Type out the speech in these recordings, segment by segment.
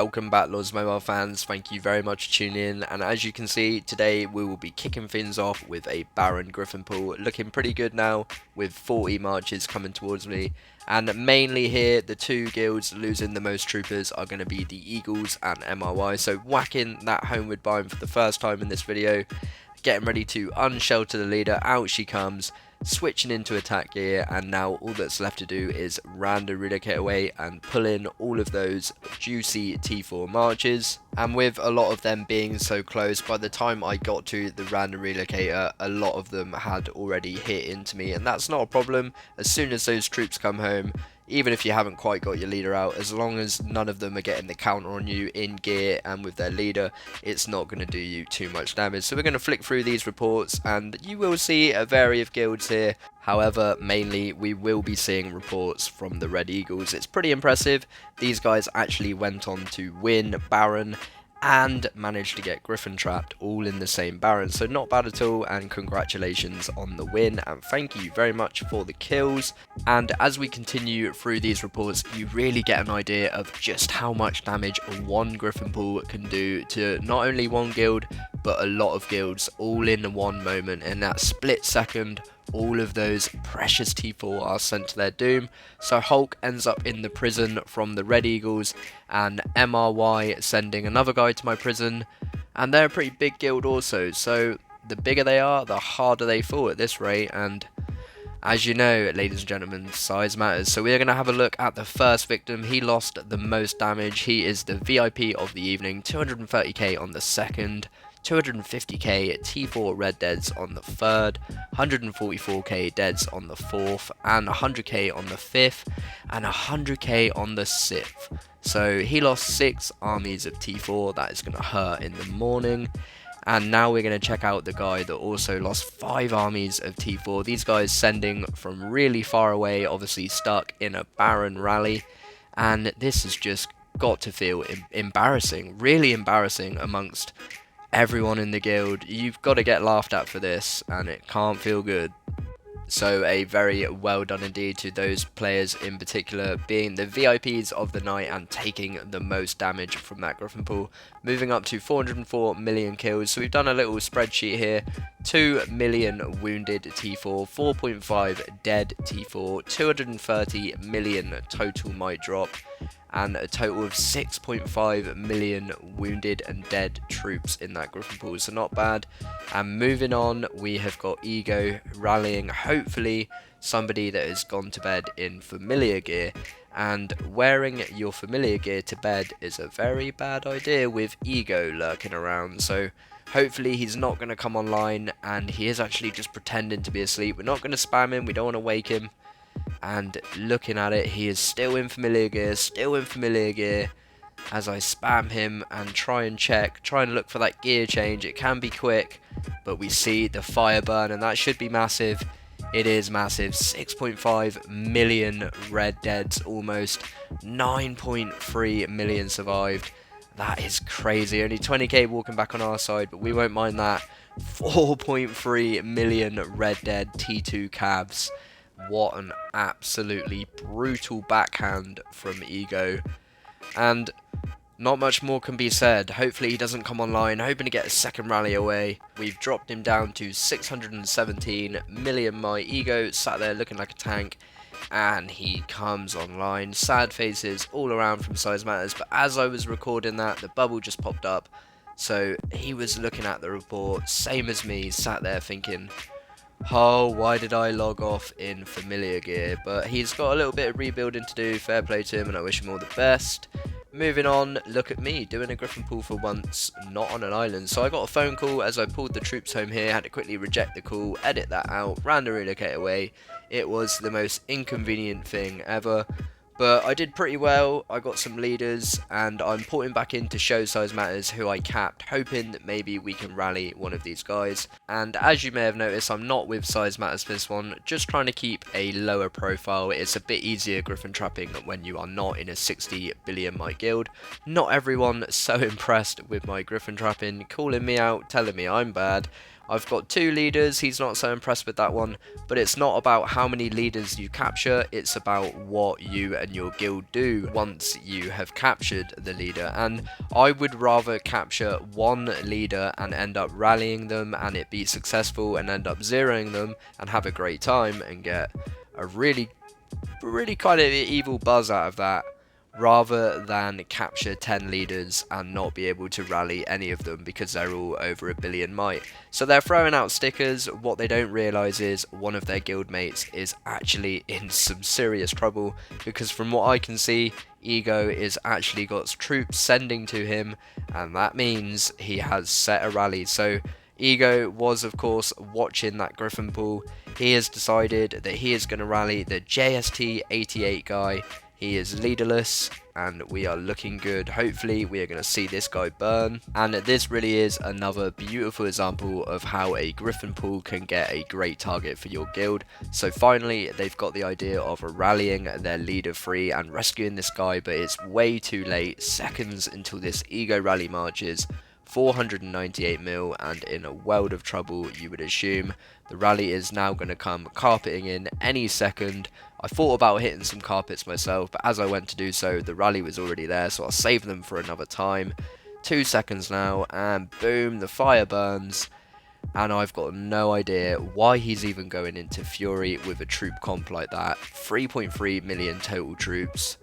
welcome back, Lords Mobile fans. Thank you very much for tuning in. And as you can see, today we will be kicking things off with a Baron Gryphon pool. Looking pretty good now with 40 marches coming towards me. And mainly here, the two guilds losing the most troopers are going to be the Eagles and MRY. So whacking that homeward biome for the first time in this video. Getting ready to unshelter the leader. Out she comes. Switching into attack gear, and now all that's left to do is random relocate away and pull in all of those juicy T4 marches. And with a lot of them being so close, by the time I got to the random relocator, a lot of them had already hit into me, and that's not a problem. As soon as those troops come home, even if you haven't quite got your leader out, as long as none of them are getting the counter on you in gear and with their leader, it's not going to do you too much damage. So we're going to flick through these reports, and you will see a variety of guilds here. However, mainly we will be seeing reports from the Red Eagles. It's pretty impressive. These guys actually went on to win Baron and managed to get Gryphon trapped all in the same Baron, so not bad at all, and congratulations on the win, and thank you very much for the kills. And as we continue through these reports, you really get an idea of just how much damage one Gryphon pool can do to not only one guild but a lot of guilds all in one moment. In that split second, all of those precious T4 are sent to their doom. So Hulk ends up in the prison from the Red Eagles, and MRY sending another guy to my prison, and they're a pretty big guild also, so the bigger they are, the harder they fall at this rate. And as you know, ladies and gentlemen, size matters. So we're going to have a look at the first victim. He lost the most damage. He is the VIP of the evening, 230k on the second, 250k T4 red deads on the third, 144k deads on the fourth, and 100k on the fifth, and 100k on the sixth. So he lost 6 armies of T4. That is going to hurt in the morning. And now we're going to check out the guy that also lost 5 armies of T4. These guys sending from really far away, obviously stuck in a Baron rally. And this has just got to feel embarrassing, really embarrassing amongst everyone in the guild. You've got to get laughed at for this, and it can't feel good. So a very well done indeed to those players in particular, being the VIPs of the night and taking the most damage from that Gryphon pool, moving up to 404 million kills. So we've done a little spreadsheet here: 2 million wounded T4, 4.5 dead T4, 230 million total might drop, and a total of 6.5 million wounded and dead troops in that Gryphon pool, so not bad. And moving on, we have got Ego rallying, hopefully somebody that has gone to bed in familiar gear, and wearing your familiar gear to bed is a very bad idea with Ego lurking around. So hopefully he's not going to come online, and he is actually just pretending to be asleep. We're not going to spam him, we don't want to wake him. And looking at it, he is still in familiar gear, as I spam him and try and look for that gear change. It can be quick, but we see the fire burn, and that should be massive. It is massive. 6.5 million red deads, almost 9.3 million survived. That is crazy. Only 20k walking back on our side, but we won't mind that. 4.3 million red dead T2 cabs. What an absolutely brutal backhand from Ego. And not much more can be said. Hopefully he doesn't come online, hoping to get a second rally away. We've dropped him down to 617 million. My Ego sat there looking like a tank, and he comes online. Sad faces all around from SizeMatters, but as I was recording that, the bubble just popped up. So he was looking at the report, same as me, sat there thinking, oh, why did I log off in familiar gear? But he's got a little bit of rebuilding to do. Fair play to him, and I wish him all the best. Moving on, look at me doing a Gryphon pool for once, not on an island. So I got a phone call as I pulled the troops home here, had to quickly reject the call, edit that out, random relocate away. It was the most inconvenient thing ever. But I did pretty well. I got some leaders, and I'm porting back in to show SizeMatters, who I capped, hoping that maybe we can rally one of these guys. And as you may have noticed, I'm not with SizeMatters for this one, just trying to keep a lower profile. It's a bit easier Gryphon trapping when you are not in a 60 billion might guild. Not everyone so impressed with my Gryphon trapping, calling me out, telling me I'm bad. I've got 2 leaders, he's not so impressed with that one, but it's not about how many leaders you capture, it's about what you and your guild do once you have captured the leader. And I would rather capture 1 leader and end up rallying them and it be successful and end up zeroing them and have a great time and get a really kind of evil buzz out of that, rather than capture 10 leaders and not be able to rally any of them because they're all over a billion might. So they're throwing out stickers. What they don't realise is one of their guildmates is actually in some serious trouble, because from what I can see, Ego is actually got troops sending to him, and that means he has set a rally. So Ego was, of course, watching that Gryphon pool. He has decided that he is going to rally the JST88 guy. He is leaderless, and we are looking good. Hopefully, we are going to see this guy burn. And this really is another beautiful example of how a Gryphon pool can get a great target for your guild. So finally, they've got the idea of rallying their leader free and rescuing this guy, but it's way too late. Seconds until this Ego rally marches. 498 mil, and in a world of trouble, you would assume. The rally is now going to come carpeting in any second. I thought about hitting some carpets myself, but as I went to do so, the rally was already there, so I'll save them for another time. 2 seconds now, and boom, the fire burns. And I've got no idea why he's even going into Fury with a troop comp like that. 3.3 million total troops,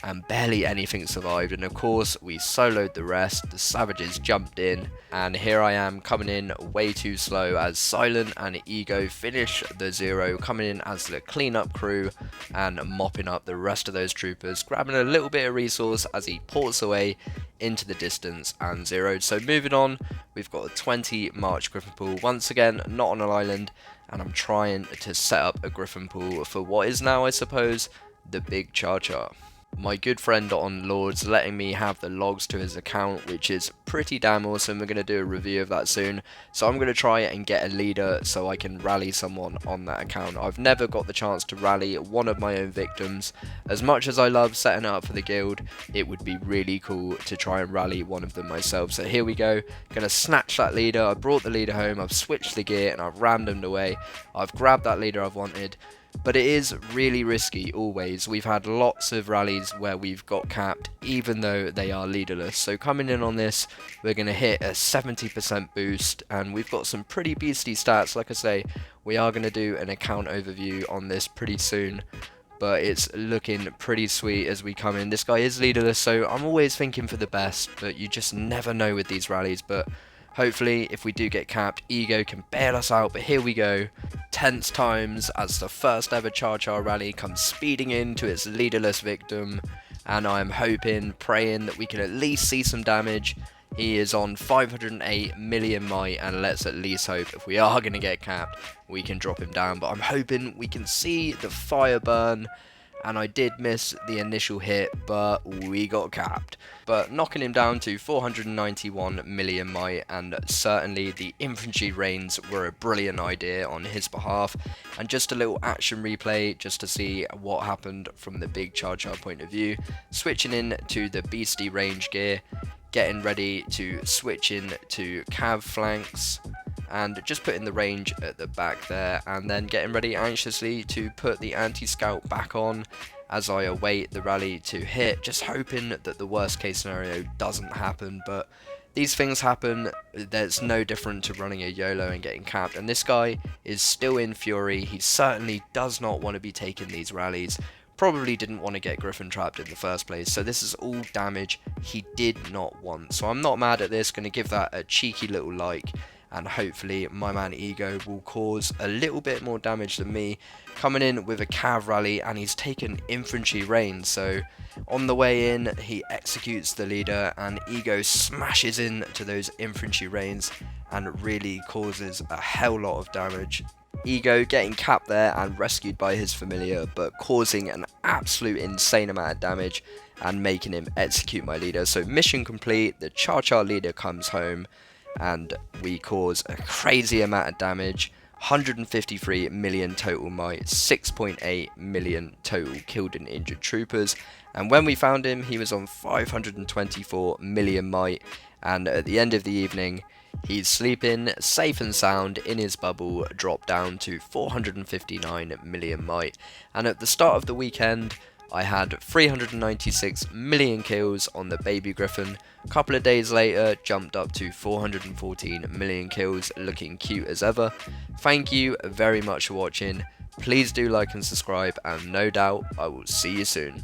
and barely anything survived. And of course, we soloed the rest. The savages jumped in, and here I am coming in way too slow as Silent and Ego finish the 0, coming in as the cleanup crew and mopping up the rest of those troopers, grabbing a little bit of resource as he ports away into the distance and zeroed. So moving on, we've got a 20 March Gryphon pool, once again not on an island, and I'm trying to set up a Gryphon pool for what is now, I suppose, the big ChaCha. My good friend on Lord's letting me have the logs to his account, which is pretty damn awesome. We're going to do a review of that soon. So I'm going to try and get a leader so I can rally someone on that account. I've never got the chance to rally one of my own victims. As much as I love setting it up for the guild, it would be really cool to try and rally one of them myself. So here we go. Going to snatch that leader. I brought the leader home. I've switched the gear and I've randomed away. I've grabbed that leader I've wanted. But it is really risky always. We've had lots of rallies where we've got capped even though they are leaderless. So coming in on this, we're going to hit a 70% boost, and we've got some pretty beastly stats. Like I say, we are going to do an account overview on this pretty soon, but it's looking pretty sweet as we come in. This guy is leaderless, so I'm always thinking for the best, but you just never know with these rallies. But hopefully, if we do get capped, Ego can bail us out. But here we go. Tense times as the first ever ChaCha rally comes speeding into its leaderless victim. And I'm hoping, praying that we can at least see some damage. He is on 508 million might, and let's at least hope if we are going to get capped, we can drop him down. But I'm hoping we can see the fire burn. And I did miss the initial hit, but we got capped. But knocking him down to 491 million might, and certainly the infantry reigns were a brilliant idea on his behalf. And just a little action replay just to see what happened from the big ChaCha point of view. Switching in to the beastie range gear, getting ready to switch in to cav flanks, and just putting the range at the back there, and then getting ready anxiously to put the anti-scout back on as I await the rally to hit, just hoping that the worst case scenario doesn't happen. But these things happen. There's no different to running a YOLO and getting capped, and this guy is still in Fury. He certainly does not want to be taking these rallies. Probably didn't want to get Gryphon trapped in the first place, so this is all damage he did not want. So I'm not mad at this, going to give that a cheeky little like, and hopefully my man Ego will cause a little bit more damage than me. Coming in with a cav rally, and he's taken infantry reign, so on the way in he executes the leader, and Ego smashes into those infantry reigns and really causes a hell lot of damage. Ego getting capped there and rescued by his familiar, but causing an absolute insane amount of damage and making him execute my leader. So mission complete, the ChaCha leader comes home, and we cause a crazy amount of damage. 153 million total might, 6.8 million total killed and injured troopers, and when we found him he was on 524 million might, and at the end of the evening He's sleeping safe and sound in his bubble, dropped down to 459 million might. And at the start of the weekend, I had 396 million kills on the baby Gryphon. A couple of days later, jumped up to 414 million kills, looking cute as ever. Thank you very much for watching. Please do like and subscribe, and no doubt I will see you soon.